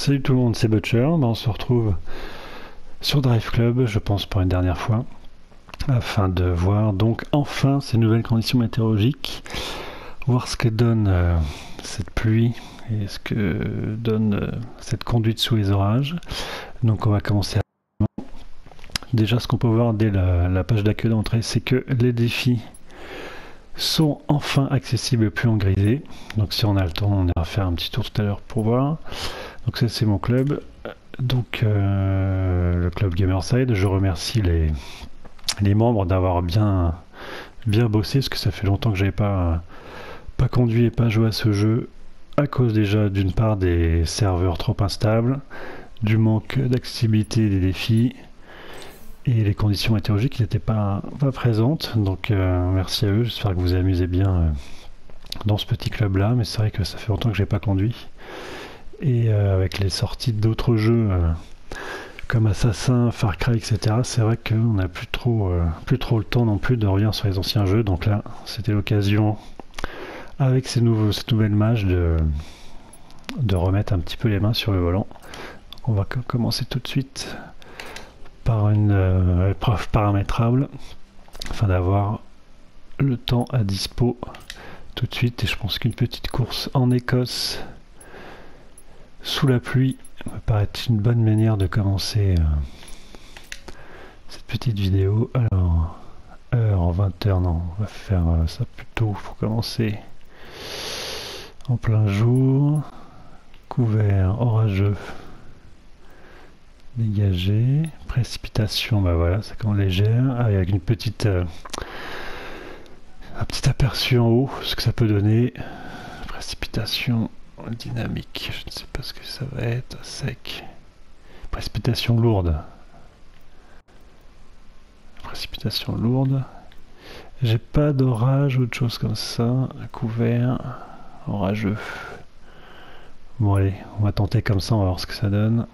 Salut tout le monde, c'est Butcher. On se retrouve sur Drive Club, je pense pour une dernière fois, afin de voir donc enfin ces nouvelles conditions météorologiques, voir ce que donne cette pluie et ce que donne cette conduite sous les orages. Donc on va commencer. Déjà, ce qu'on peut voir dès la page d'accueil d'entrée, c'est que les défis sont enfin accessibles plus en grisé. Donc si on a le temps, on ira faire un petit tour tout à l'heure pour voir. Donc ça, c'est mon club. Donc le club Gamerside. Je remercie les membres d'avoir bien bossé, parce que ça fait longtemps que j'avais pas conduit et pas joué à ce jeu, à cause déjà d'une part des serveurs trop instables, du manque d'accessibilité des défis, et les conditions météorologiques qui n'étaient pas présentes. Donc merci à eux, j'espère que vous vous amusez bien dans ce petit club là, mais c'est vrai que ça fait longtemps que j'ai pas conduit, et avec les sorties d'autres jeux comme Assassin, Far Cry, etc., c'est vrai qu'on n'a plus trop le temps non plus de revenir sur les anciens jeux. Donc là c'était l'occasion avec ces nouvelles mages de remettre un petit peu les mains sur le volant. Donc on va commencer tout de suite par une épreuve paramétrable, afin d'avoir le temps à dispo tout de suite. Et je pense qu'une petite course en Écosse sous la pluie me paraît une bonne manière de commencer cette petite vidéo. Alors, heure 20h, non, on va faire ça plus tôt, il faut commencer en plein jour. Couvert, orageux, dégagé, précipitation, bah voilà, ça commence légère, avec une petite un petit aperçu en haut, ce que ça peut donner. Précipitation dynamique, je ne sais pas ce que ça va être. Sec, précipitation lourde, précipitation lourde. J'ai pas d'orage ou autre chose comme ça. Couvert, orageux. Bon allez, on va tenter comme ça, on va voir ce que ça donne.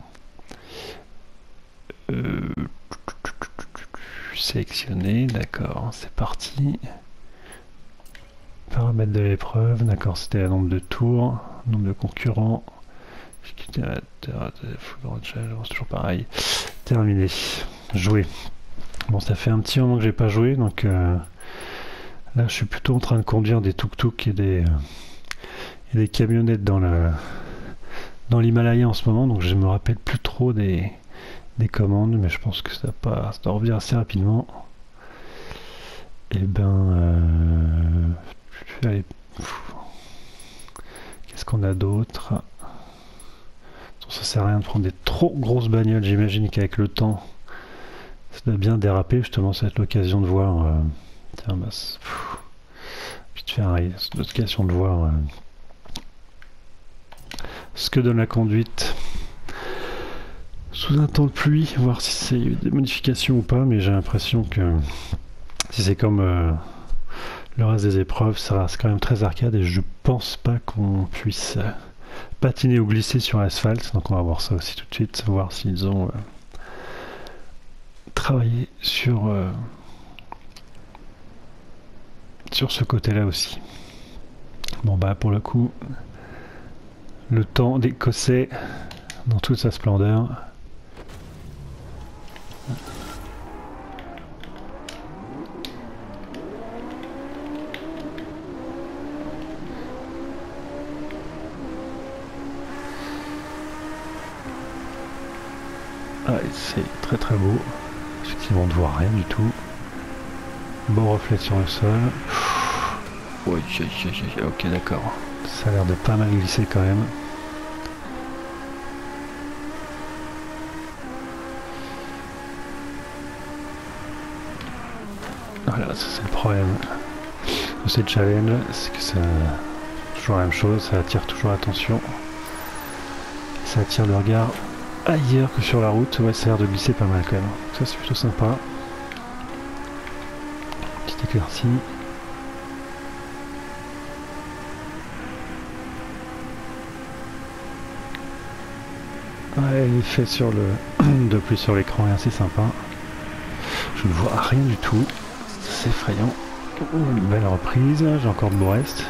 Sélectionner, d'accord, c'est parti. Paramètres de l'épreuve, d'accord, c'était le nombre de tours, nombre de concurrents. Toujours pareil. Terminé. Jouer. Bon, ça fait un petit moment que j'ai pas joué, donc là je suis plutôt en train de conduire des tuk-tuk et des camionnettes dans l'Himalaya en ce moment, donc je me rappelle plus trop des commandes, mais je pense que ça doit revenir assez rapidement. Et ben allez, qu'est-ce qu'on a d'autre? Ça sert à rien de prendre des trop grosses bagnoles, j'imagine qu'avec le temps ça doit bien déraper. Justement, ça va être l'occasion de voir tiens, bah, vite fait, c'est l'occasion de voir ce que donne la conduite sous un temps de pluie, voir si c'est des modifications ou pas. Mais j'ai l'impression que si c'est comme le reste des épreuves, ça reste quand même très arcade, et je pense pas qu'on puisse patiner ou glisser sur l'asphalte. Donc on va voir ça aussi tout de suite, voir s'ils ont travaillé sur ce côté là aussi. Bon bah pour le coup, le temps d'Écossais dans toute sa splendeur. Ah, c'est très très beau. Effectivement, on ne voit rien du tout. Bon reflet sur le sol. Oui, ok, d'accord. Ça a l'air de pas mal glisser quand même. Voilà, ça c'est le problème de ces challenges, c'est que ça toujours la même chose, ça attire toujours l'attention. Ça attire le regard ailleurs que sur la route. Ouais, ça a l'air de glisser pas mal quand même. Ça c'est plutôt sympa. Petite éclaircie. Ouais, l'effet sur de plus sur l'écran est assez sympa. Je ne vois rien du tout. C'est effrayant. Une belle reprise. J'ai encore de beau reste.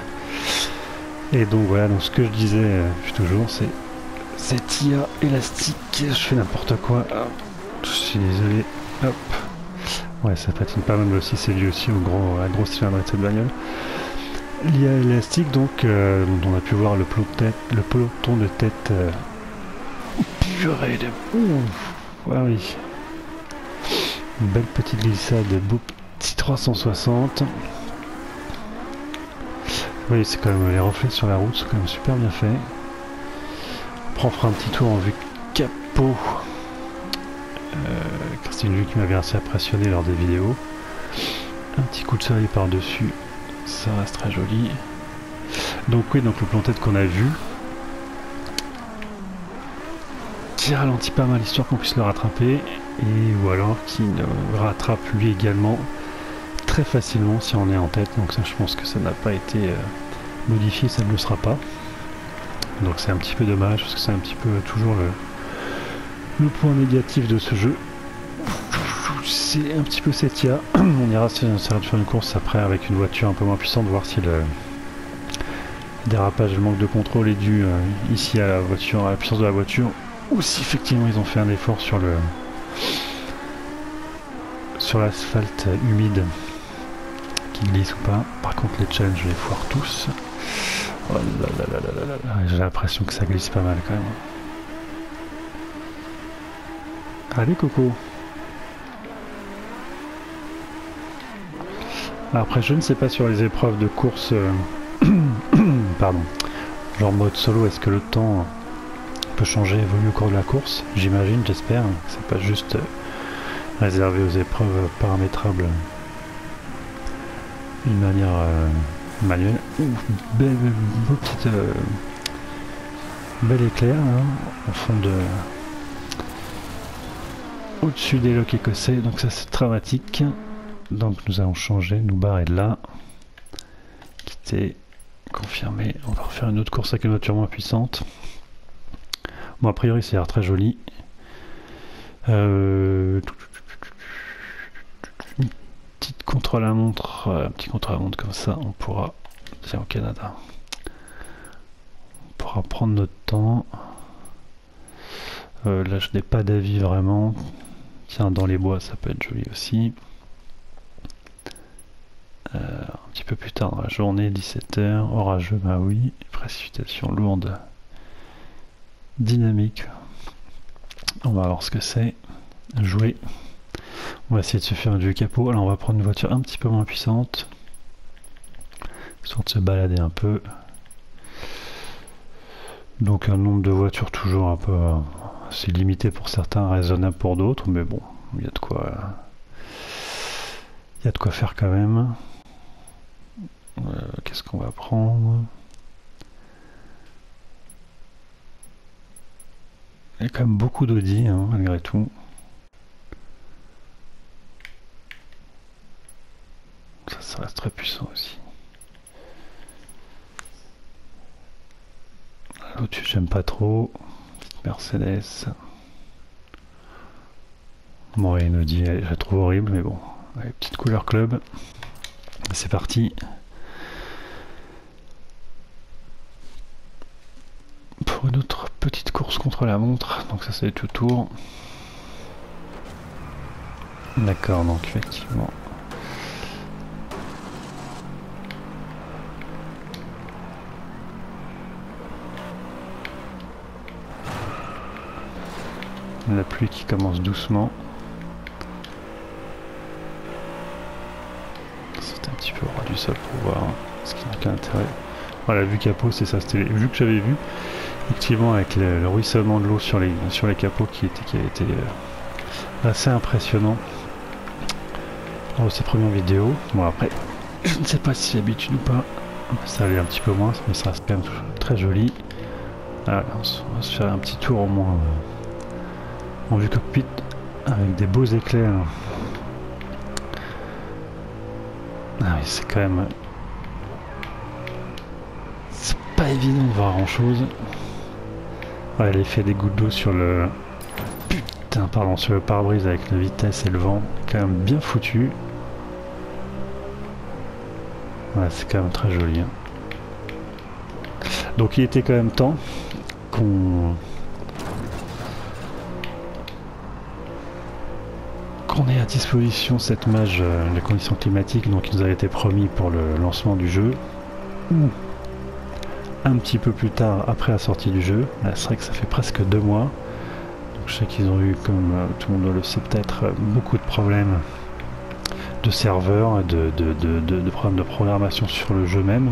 Et donc voilà, donc ce que je disais toujours, c'est cette IA élastique, je fais n'importe quoi. Hop, je suis désolé. Hop. Ouais, ça patine pas mal aussi, c'est dû aussi à la grosse cylindrée de cette bagnole. L'IA élastique, donc, on a pu voir le peloton de tête. Purée de... Ouf. Ouais, oui. Une belle petite glissade, beau petit 360. Oui, c'est quand même les reflets sur la route, c'est quand même super bien fait. Après, on fera un petit tour en vue capot. C'est une vue qui m'avait assez impressionné lors des vidéos. Un petit coup de soleil par-dessus, ça reste très joli. Donc oui, donc le plan tête qu'on a vu, qui ralentit pas mal histoire qu'on puisse le rattraper, et ou alors qui le rattrape lui également très facilement si on est en tête. Donc ça, je pense que ça n'a pas été modifié, ça ne le sera pas. Donc c'est un petit peu dommage parce que c'est un petit peu toujours le point négatif de ce jeu. C'est un petit peu cette IA. On ira essayer de faire une course après avec une voiture un peu moins puissante, voir si le dérapage, le manque de contrôle est dû ici à la voiture, à la puissance de la voiture, ou si effectivement ils ont fait un effort sur l'asphalte humide qui glisse ou pas. Par contre les challenges je les foire tous. Oh là là là là là là là. J'ai l'impression que ça glisse pas mal quand même. Allez Coco. Après je ne sais pas sur les épreuves de course pardon, genre mode solo, est-ce que le temps peut changer, évoluer au cours de la course? J'imagine, j'espère, c'est pas juste réservé aux épreuves paramétrables d'une manière manuelle. Bel éclair hein, au fond de au-dessus des loks écossais, donc ça c'est dramatique. Donc nous allons changer, nous barrer de là, quitter, confirmer. On va refaire une autre course avec une voiture moins puissante. Bon, a priori ça a l'air très joli. Une petite contre-la-montre, un petit contre-la-montre comme ça, on pourra, c'est au Canada, on pourra prendre notre temps. Là je n'ai pas d'avis vraiment. Tiens, dans les bois ça peut être joli aussi. Un petit peu plus tard dans la journée, 17h, orageux, bah oui, précipitation lourde, dynamique. On va voir ce que c'est. Jouer. On va essayer de se faire une vue capot. Alors on va prendre une voiture un petit peu moins puissante, histoire de se balader un peu. Donc un nombre de voitures toujours un peu assez limité pour certains, raisonnable pour d'autres, mais bon, il y a de quoi faire quand même. Qu'est-ce qu'on va prendre? Il y a quand même beaucoup d'Audi hein, malgré tout. Ça reste très puissant aussi. Lotus j'aime pas trop. Petite Mercedes. Bon, et une Audi, je la trouve horrible, mais bon. Allez, petite couleur club. C'est parti. Pour une autre petite course contre la montre. Donc ça c'est tout tour. D'accord, donc effectivement. La pluie qui commence doucement. C'est un petit peu au ras du sol pour voir ce qui n'a qu'un intérêt. Voilà, vue capot, c'est ça, c'était les vues que j'avais vues. Effectivement, avec le ruissellement de l'eau sur les capots qui a été assez impressionnant dans ces premières vidéos. Bon, après, je ne sais pas si c'est l'habitude ou pas. Ça allait un petit peu moins, mais ça reste quand même très joli. Voilà, on va se faire un petit tour au moins en vue cockpit avec des beaux éclairs. Ah oui, c'est quand même... C'est pas évident de voir grand chose. Ouais, l'effet des gouttes d'eau sur le... Putain, pardon, sur le pare-brise avec la vitesse et le vent, quand même bien foutu. Ouais, c'est quand même très joli. Hein. Donc il était quand même temps qu'on Donc on est à disposition cette mage, les conditions climatiques donc, qui nous a été promis pour le lancement du jeu. Ou un petit peu plus tard après la sortie du jeu. C'est vrai que ça fait presque 2 mois. Donc, je sais qu'ils ont eu, comme tout le monde le sait peut-être, beaucoup de problèmes de serveurs, de problèmes de programmation sur le jeu même.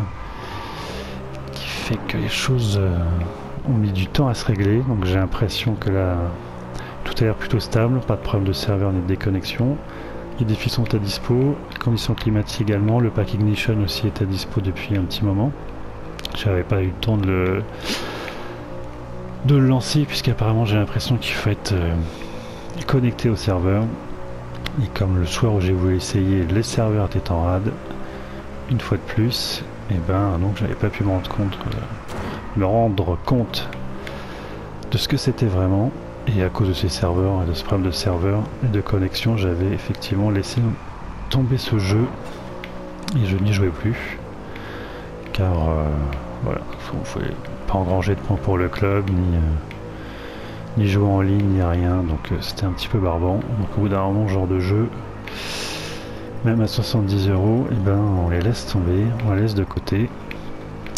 Qui fait que les choses ont mis du temps à se régler. Donc j'ai l'impression que là, tout a l'air plutôt stable. Pas de problème de serveur ni de déconnexion. Les défis sont à dispo. Les conditions climatiques également. Le pack Ignition aussi est à dispo depuis un petit moment. J'avais pas eu le temps de le lancer puisqu'apparemment j'ai l'impression qu'il faut être connecté au serveur. Et comme le soir où j'ai voulu essayer, les serveurs étaient en rade, une fois de plus, et ben donc j'avais pas pu me rendre compte de ce que c'était vraiment. Et à cause de ces serveurs et de ce problème de serveur et de connexion, j'avais effectivement laissé tomber ce jeu et je n'y jouais plus. Car voilà, il faut pas engranger de points pour le club, ni jouer en ligne, ni rien, donc c'était un petit peu barbant. Donc au bout d'un moment, genre de jeu, même à 70 €, et ben on les laisse tomber, on les laisse de côté,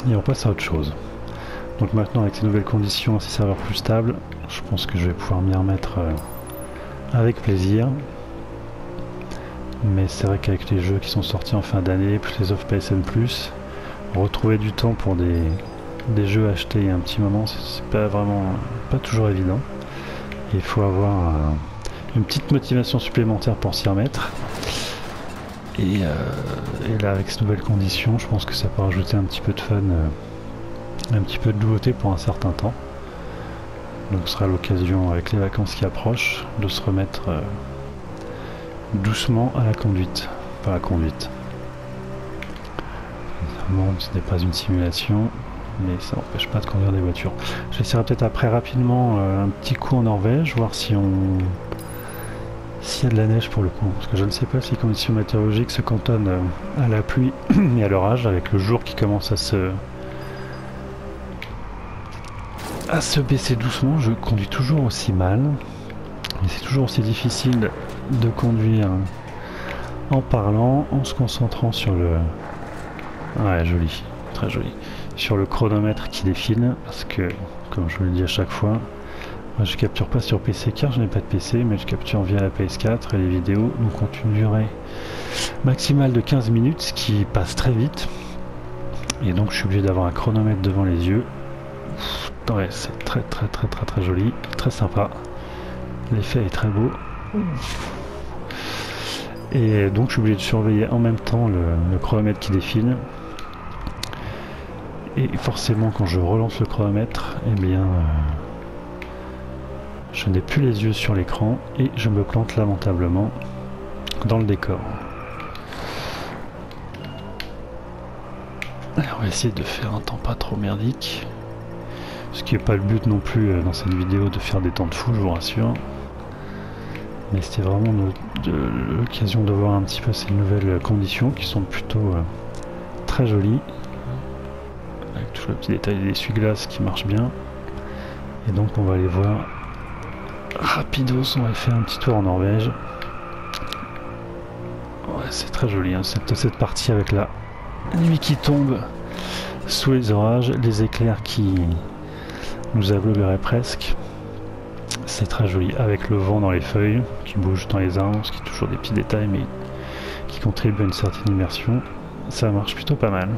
et on passe à autre chose. Donc maintenant avec ces nouvelles conditions, ces serveurs plus stables, je pense que je vais pouvoir m'y remettre avec plaisir. Mais c'est vrai qu'avec les jeux qui sont sortis en fin d'année, plus les offres PSN+, retrouver du temps pour des jeux achetés il y a un petit moment, c'est pas toujours évident. Il faut avoir une petite motivation supplémentaire pour s'y remettre. Et là, avec ces nouvelles conditions, je pense que ça peut rajouter un petit peu de fun, un petit peu de nouveauté pour un certain temps. Donc ce sera l'occasion, avec les vacances qui approchent, de se remettre doucement à la conduite. Pas à la conduite. Bon, ce n'est pas une simulation, mais ça n'empêche pas de conduire des voitures. J'essaierai peut-être après rapidement un petit coup en Norvège, voir si s'il y a de la neige pour le coup. Parce que je ne sais pas si les conditions météorologiques se cantonnent à la pluie et à l'orage, avec le jour qui commence à se baisser doucement. Je conduis toujours aussi mal. Et c'est toujours aussi difficile de conduire en parlant, en se concentrant sur le... Ouais, joli, très joli. Sur le chronomètre qui défile, parce que, comme je vous le dis à chaque fois, moi je capture pas sur PC car je n'ai pas de PC, mais je capture via la PS4 et les vidéos donc ont une durée maximale de 15 minutes, ce qui passe très vite. Et donc je suis obligé d'avoir un chronomètre devant les yeux. Ouais, c'est très joli, très sympa. L'effet est très beau. Et donc je suis obligé de surveiller en même temps le chronomètre qui défile. Et forcément quand je relance le chronomètre, eh bien je n'ai plus les yeux sur l'écran et je me plante lamentablement dans le décor. Alors, on va essayer de faire un temps pas trop merdique. Ce qui n'est pas le but non plus dans cette vidéo de faire des temps de fou, je vous rassure. Mais c'était vraiment l'occasion de voir un petit peu ces nouvelles conditions qui sont plutôt très jolies. Avec tout le petit détail des essuie-glaces qui marchent bien. Et donc on va aller voir rapidos, on va faire un petit tour en Norvège. Ouais, c'est très joli hein, cette partie avec la nuit qui tombe sous les orages, les éclairs qui nous aveugleraient presque. C'est très joli, avec le vent dans les feuilles qui bouge dans les arbres, ce qui est toujours des petits détails mais qui contribuent à une certaine immersion. Ça marche plutôt pas mal.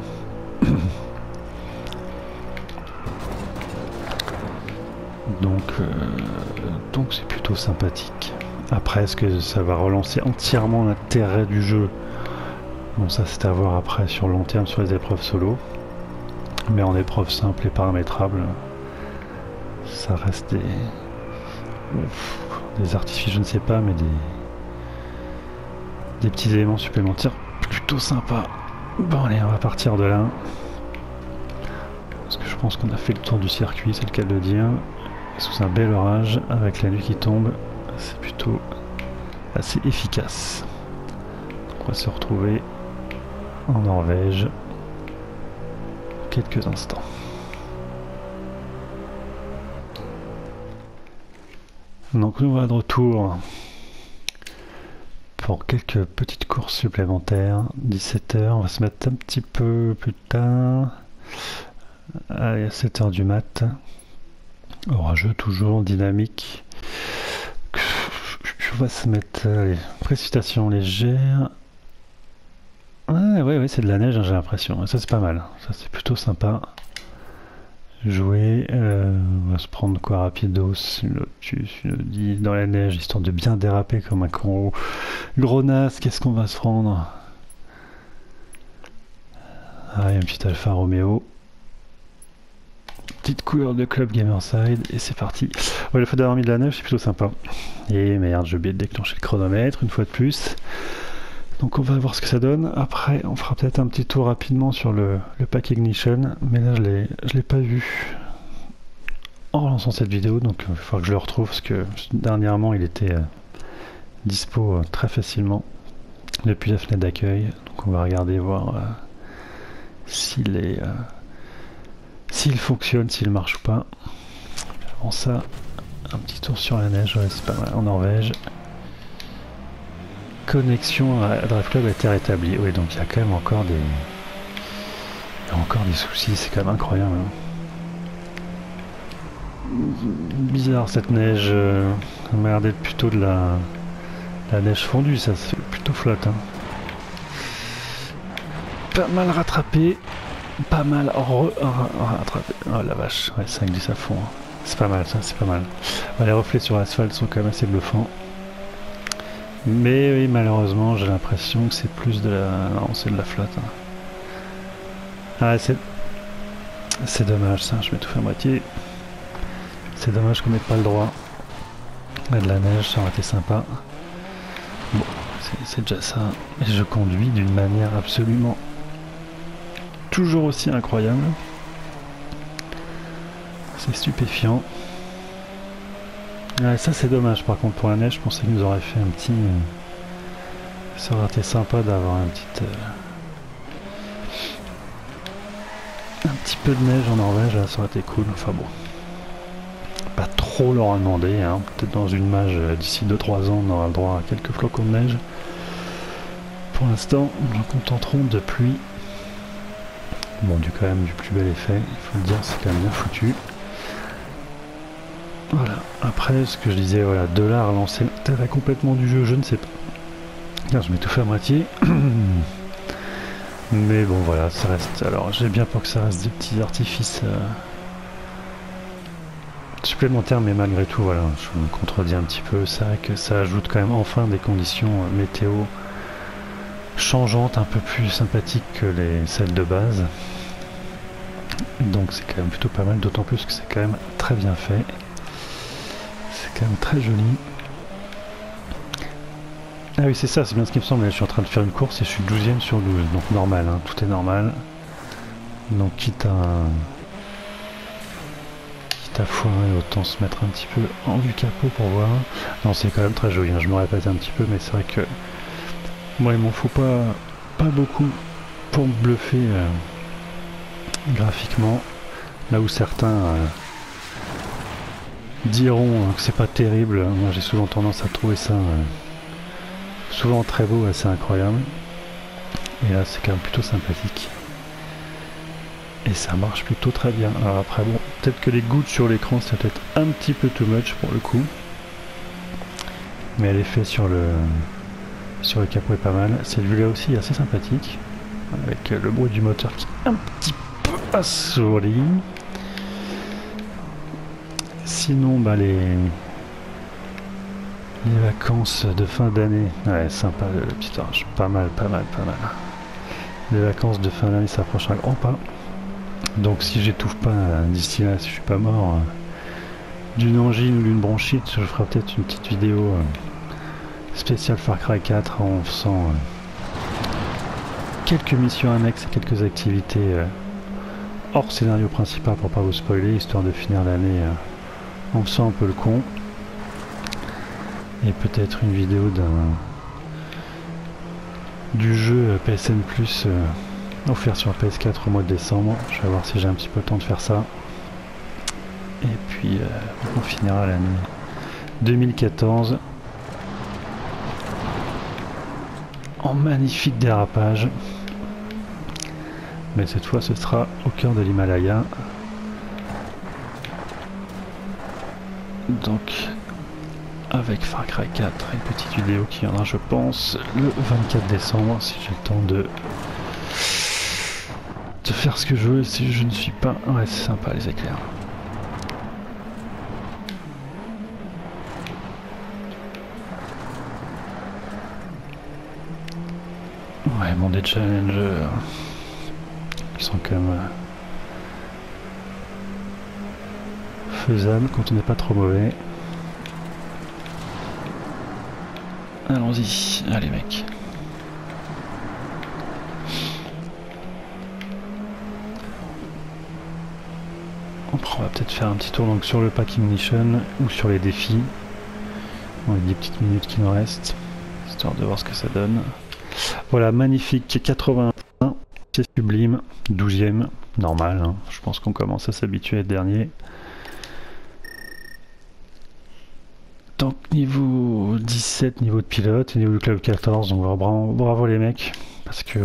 Donc c'est plutôt sympathique. Après, est-ce que ça va relancer entièrement l'intérêt du jeu? Bon, ça c'est à voir après sur le long terme sur les épreuves solo. Mais en épreuve simple et paramétrable, ça reste des artifices, je ne sais pas, mais des petits éléments supplémentaires plutôt sympas. Bon allez, on va partir de là. Parce que je pense qu'on a fait le tour du circuit, c'est le cas de le dire. Sous un bel orage, avec la nuit qui tombe, c'est plutôt assez efficace. Donc on va se retrouver en Norvège quelques instants. Donc nous voilà de retour pour quelques petites courses supplémentaires. 17h, on va se mettre un petit peu plus tard. Allez, à 7h du mat. Orageux toujours, dynamique. On va se mettre, allez, précipitation légère. Ouais, c'est de la neige, hein, j'ai l'impression. Ça, c'est pas mal. Ça, c'est plutôt sympa. Jouer, on va se prendre quoi rapidos, une Lotus, une Audi dans la neige, histoire de bien déraper comme un con. Grenasse, qu'est-ce qu'on va se prendre? Ah, il y a un petit Alfa Romeo. Petite couleur de club Gamerside, et c'est parti. Ouais, le fait d'avoir mis de la neige, c'est plutôt sympa. Et merde, j'ai oublié de déclencher le chronomètre une fois de plus. Donc on va voir ce que ça donne. Après, on fera peut-être un petit tour rapidement sur le pack Ignition. Mais là, je l'ai pas vu en relançant cette vidéo. Donc il va falloir que je le retrouve parce que dernièrement, il était dispo très facilement depuis la fenêtre d'accueil. Donc on va regarder, voir s'il fonctionne, s'il marche ou pas. Avant ça, un petit tour sur la neige. Ouais, c'est pas mal. En Norvège. Connexion à Drive Club a été rétablie. Oui, donc il y a quand même encore des soucis, c'est quand même incroyable. Hein. Bizarre cette neige, ça m'a l'air d'être plutôt de la neige fondue, ça c'est plutôt flotte. Hein. Pas mal rattrapé, pas mal rattrapé. Oh la vache, ouais, ça glisse à fond. Hein. C'est pas mal ça, c'est pas mal. Ouais, les reflets sur l'asphalte sont quand même assez bluffants. Mais oui, malheureusement, j'ai l'impression que c'est plus de la... Non, c'est de la flotte. Hein. Ah, c'est dommage, ça. Je m'étouffe à moitié. C'est dommage qu'on n'ait pas le droit à de la neige, ça aurait été sympa. Bon, c'est déjà ça. Et je conduis d'une manière absolument toujours aussi incroyable. C'est stupéfiant. Ouais, ça c'est dommage par contre pour la neige, je pensais qu'ils nous auraient fait un petit... ça aurait été sympa d'avoir un petit peu de neige en Norvège, là, ça aurait été cool, enfin bon. Pas trop leur en demander, hein. Peut-être dans une mage d'ici 2-3 ans on aura le droit à quelques flocons de neige. Pour l'instant, nous nous contenterons de pluie. Bon, quand même du plus bel effet, il faut le dire, c'est quand même bien foutu. Voilà, après ce que je disais, voilà, de là à relancer l'intérêt complètement du jeu, je ne sais pas. Car je m'étouffe à moitié. Mais bon voilà, ça reste. Alors j'ai bien peur que ça reste des petits artifices supplémentaires, mais malgré tout, voilà, je me contredis un petit peu. C'est vrai que ça ajoute quand même enfin des conditions météo changeantes, un peu plus sympathiques que celles de base. Donc c'est quand même plutôt pas mal, d'autant plus que c'est quand même très bien fait. C'est quand même très joli. Ah oui, c'est ça, c'est bien ce qui me semble. Je suis en train de faire une course et je suis 12ème sur 12. Donc normal, hein, tout est normal. Donc quitte à foirer, autant se mettre un petit peu en vue capot pour voir. Non, c'est quand même très joli. Hein, je me répète un petit peu, mais c'est vrai que moi, il m'en faut pas beaucoup pour me bluffer graphiquement. Là où certains diront que c'est pas terrible, moi j'ai souvent tendance à trouver ça souvent très beau, assez incroyable. Et là c'est quand même plutôt sympathique. Et ça marche plutôt très bien. Alors après bon, peut-être que les gouttes sur l'écran c'est peut-être un petit peu too much pour le coup. Mais l'effet sur le capot est pas mal. Cette vue là aussi est assez sympathique. Avec le bruit du moteur qui est un petit peu assourdi. Sinon, bah les vacances de fin d'année, ouais, sympa le petit orage, pas mal. Les vacances de fin d'année s'approchent à grands pas. Donc si j'étouffe pas d'ici là, si je suis pas mort d'une angine ou d'une bronchite, je ferai peut-être une petite vidéo spéciale Far Cry 4 en faisant quelques missions annexes et quelques activités hors scénario principal pour pas vous spoiler, histoire de finir l'année en faisant un peu le con. Et peut-être une vidéo du jeu PSN Plus offert sur PS4 au mois de décembre. Je vais voir si j'ai un petit peu le temps de faire ça. Et puis on finira l'année 2014 en magnifique dérapage. Mais cette fois ce sera au cœur de l'Himalaya. Donc avec Far Cry 4, une petite vidéo qui viendra je pense le 24 décembre si j'ai le temps de faire ce que je veux si je ne suis pas... Ouais c'est sympa les éclairs. Ouais bon des challenges qui sont quand même faisables quand on n'est pas trop mauvais. Allons-y, allez mec. On va peut-être faire un petit tour donc sur le pack ignition ou sur les défis. On a 10 petites minutes qui nous restent, histoire de voir ce que ça donne. Voilà, magnifique 81, c'est sublime, 12e, normal, hein. Je pense qu'on commence à s'habituer à être dernier. Donc niveau 17, niveau de pilote, et niveau du club 14, donc bravo les mecs, parce que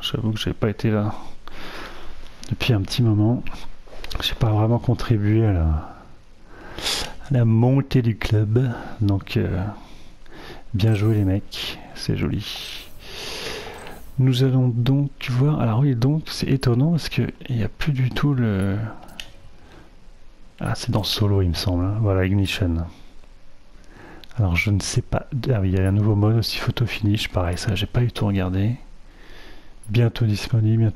j'avoue que j'ai pas été là depuis un petit moment. J'ai pas vraiment contribué à la montée du club, donc bien joué les mecs, c'est joli. Nous allons donc voir, alors oui donc c'est étonnant parce que il n'y a plus du tout le... Ah c'est dans Solo il me semble, hein. Voilà Ignition. Alors je ne sais pas, ah oui il y a un nouveau mode aussi photo finish, pareil ça j'ai pas eu tout regardé. Bientôt disponible,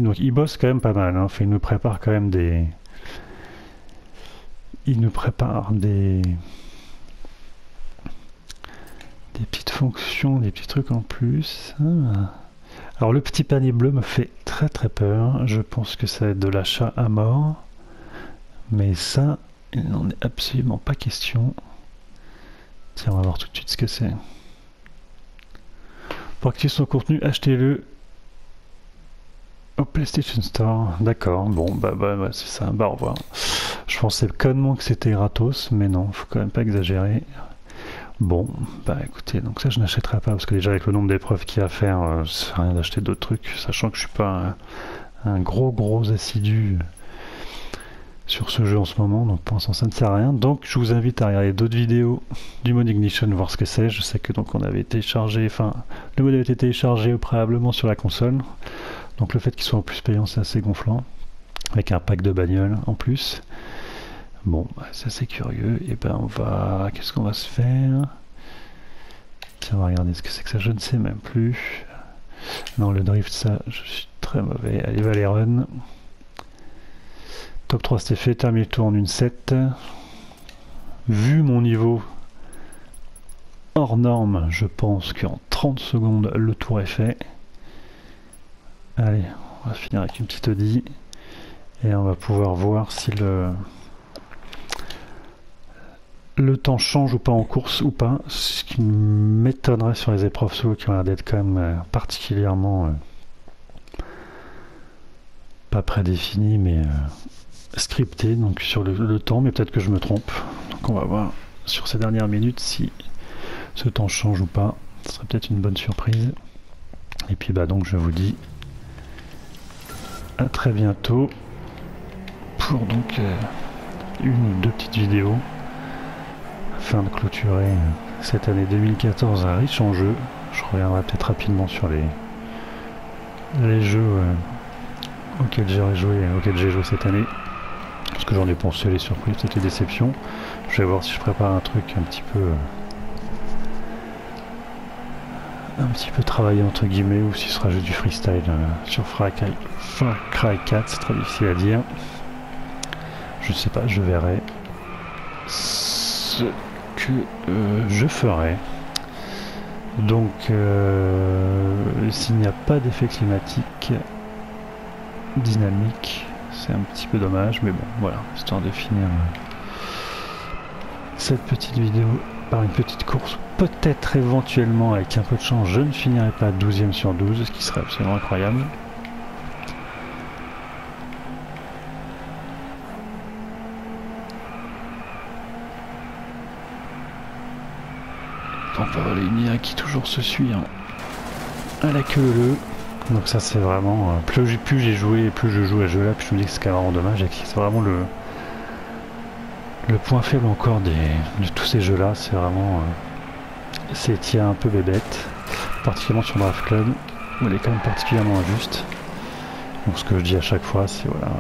donc il bosse quand même pas mal, hein. Enfin, il nous prépare quand même des... Il nous prépare des petites fonctions, des petits trucs en plus. Ah. Alors le petit panier bleu me fait très très peur, je pense que ça va être de l'achat à mort, mais ça, il n'en est absolument pas question. Tiens, on va voir tout de suite ce que c'est. Pour activer son contenu, achetez-le au PlayStation Store. D'accord, bon, bah c'est ça, bah au revoir. Je pensais connement que c'était gratos, mais non, faut quand même pas exagérer. Bon, bah écoutez, donc ça je n'achèterai pas, parce que déjà avec le nombre d'épreuves qu'il y a à faire, ça sert à rien d'acheter d'autres trucs, sachant que je suis pas un gros assidu sur ce jeu en ce moment, donc pour l'instant ça ne sert à rien. Donc je vous invite à regarder d'autres vidéos du mode Ignition, voir ce que c'est. Je sais que donc on avait téléchargé, enfin le mode avait été téléchargé préalablement sur la console, donc le fait qu'il soit en plus payant c'est assez gonflant, avec un pack de bagnole en plus. Bon, bah, c'est assez curieux, et ben on va... Qu'est-ce qu'on va se faire? Tiens, on va regarder ce que c'est que ça, je ne sais même plus. Non, le drift, ça, je suis très mauvais. Allez, Valerun. Top 3 c'était fait, terminé le tour en 1.7. Vu mon niveau hors norme, je pense qu'en 30 secondes, le tour est fait. Allez, on va finir avec une petite Audi. Et on va pouvoir voir si le temps change ou pas en course ou pas, ce qui m'étonnerait sur les épreuves solo qui ont l'air d'être quand même particulièrement pas prédéfinies mais scriptées donc sur le temps, mais peut-être que je me trompe. Donc on va voir sur ces dernières minutes si ce temps change ou pas, ce serait peut-être une bonne surprise. Et puis bah donc je vous dis à très bientôt pour donc une ou deux petites vidéos afin de clôturer cette année 2014 riche en jeux. Je reviendrai peut-être rapidement sur les jeux auxquels j'ai joué cette année, parce que j'en ai pensé, les surprises, peut-être les déceptions. Je vais voir si je prépare un truc un petit peu travaillé entre guillemets, ou si ce sera juste du freestyle sur Far Cry 4, c'est très difficile à dire. Je sais pas, je verrai ce que je ferai. Donc s'il n'y a pas d'effet climatique dynamique, c'est un petit peu dommage, mais bon voilà, histoire de finir cette petite vidéo par une petite course, peut-être éventuellement avec un peu de chance je ne finirai pas 12e sur 12, ce qui serait absolument incroyable. Donc voilà, une IA qui toujours se suit, hein. à la queue leu. Donc ça c'est vraiment... plus j'ai joué, plus je joue à ce jeu là, plus je me dis que c'est vraiment dommage. Et que c'est vraiment le point faible encore de tous ces jeux là. C'est vraiment... c'est tir un peu bébête. Particulièrement sur Draft Club, où elle est quand même particulièrement injuste. Donc ce que je dis à chaque fois, c'est voilà...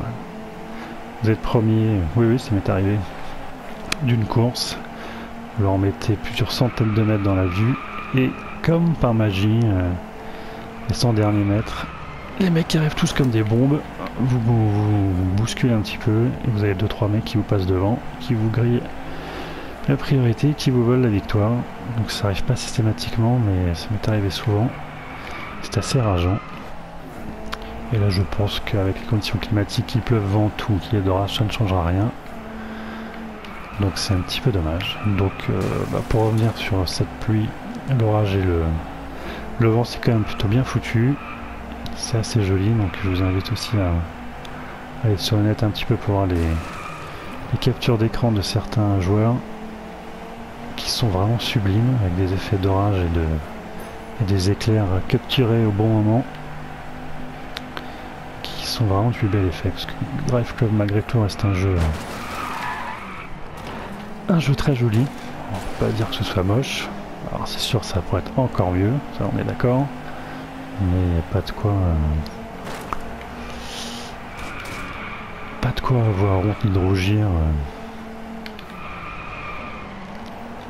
Vous êtes premier, oui ça m'est arrivé, d'une course. Vous leur mettez plusieurs centaines de mètres dans la vue. Et comme par magie... les 100 derniers mètres, les mecs qui arrivent tous comme des bombes, vous bousculez un petit peu, et vous avez 2-3 mecs qui vous passent devant, qui vous grillent la priorité, qui vous volent la victoire. Donc ça arrive pas systématiquement, mais ça m'est arrivé souvent. C'est assez rageant. Et là je pense qu'avec les conditions climatiques, qu'il pleuve, vent ou qu'il y ait d'orage, ça ne changera rien. Donc c'est un petit peu dommage. Donc pour revenir sur cette pluie, l'orage et le vent, c'est quand même plutôt bien foutu, c'est assez joli, donc je vous invite aussi à aller sur le net un petit peu pour voir les captures d'écran de certains joueurs qui sont vraiment sublimes, avec des effets d'orage et des éclairs capturés au bon moment, qui sont vraiment du bel effet, parce que Drive Club malgré tout reste un jeu très joli. On peut pas dire que ce soit moche. Alors c'est sûr ça pourrait être encore mieux, ça on est d'accord, mais il n'y a pas de quoi avoir honte ni de rougir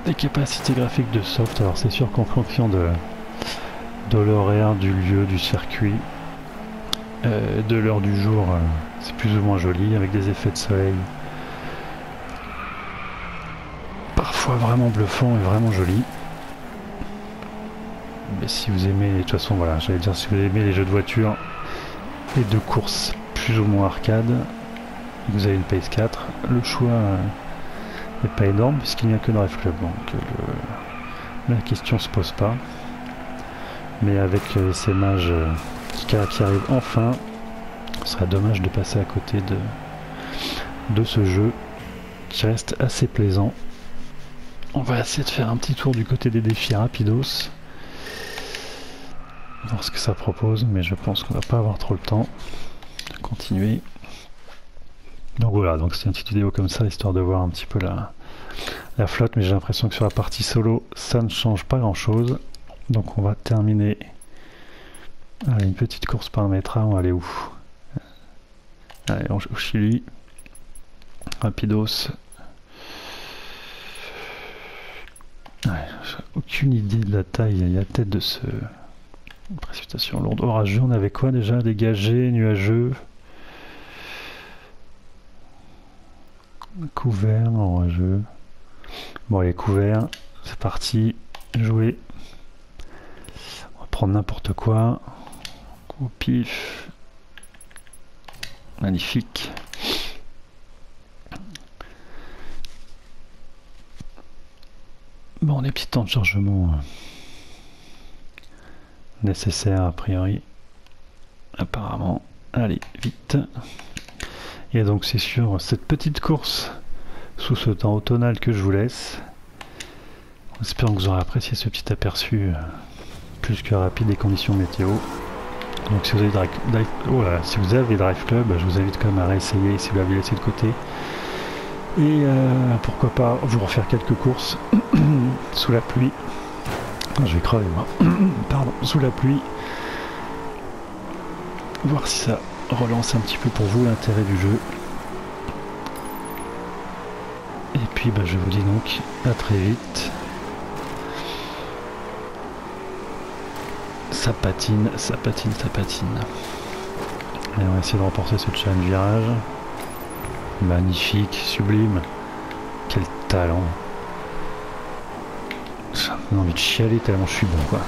des capacités graphiques de Soft. Alors c'est sûr qu'en fonction de l'horaire, du lieu, du circuit, de l'heure du jour, c'est plus ou moins joli, avec des effets de soleil parfois vraiment bluffants et vraiment jolis. Mais si vous aimez, de toute façon voilà, j'allais dire, si vous aimez les jeux de voiture et de course plus ou moins arcade, vous avez une PS4, le choix n'est pas énorme puisqu'il n'y a que Drive Club, donc la question se pose pas. Mais avec ces mages qui arrivent enfin, ce serait dommage de passer à côté de ce jeu qui reste assez plaisant. On va essayer de faire un petit tour du côté des défis rapidos, voir ce que ça propose, mais je pense qu'on va pas avoir trop le temps de continuer. Donc voilà, donc c'est une petite vidéo comme ça, histoire de voir un petit peu la flotte, mais j'ai l'impression que sur la partie solo, ça ne change pas grand chose. Donc on va terminer. Allez, une petite course paramétra, on va aller où? Allez, au Chili. Rapidos. Ouais, j'ai aucune idée de la taille et la tête de ce... Précipitation lourde, orageux, on avait quoi déjà? Dégagé, nuageux, couvert, orageux. Bon, il est couvert, c'est parti, jouer. On va prendre n'importe quoi. Au pif. Magnifique. Bon, des petits temps de chargement nécessaires a priori. Apparemment. Allez, vite. Et donc c'est sur cette petite course sous ce temps automnal que je vous laisse. J'espère que vous aurez apprécié ce petit aperçu plus que rapide des conditions météo. Donc si vous avez si vous avez Drive Club, je vous invite quand même à réessayer si vous l'avez laissé de côté. Et pourquoi pas vous refaire quelques courses sous la pluie. Je vais crever moi. Pardon, sous la pluie. Voir si ça relance un petit peu pour vous l'intérêt du jeu. Et puis je vous dis donc à très vite. Ça patine, ça patine, ça patine. Et on va essayer de remporter ce challenge virage. Magnifique, sublime. Quel talent. J'ai envie de chialer tellement je suis bon quoi.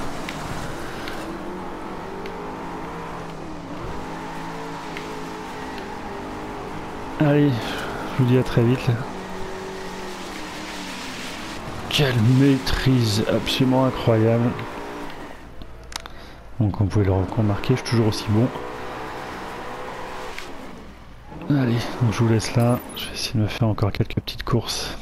Allez, je vous dis à très vite. Quelle maîtrise absolument incroyable. Donc on pouvait le remarquer, je suis toujours aussi bon. Allez, donc je vous laisse là. Je vais essayer de me faire encore quelques petites courses.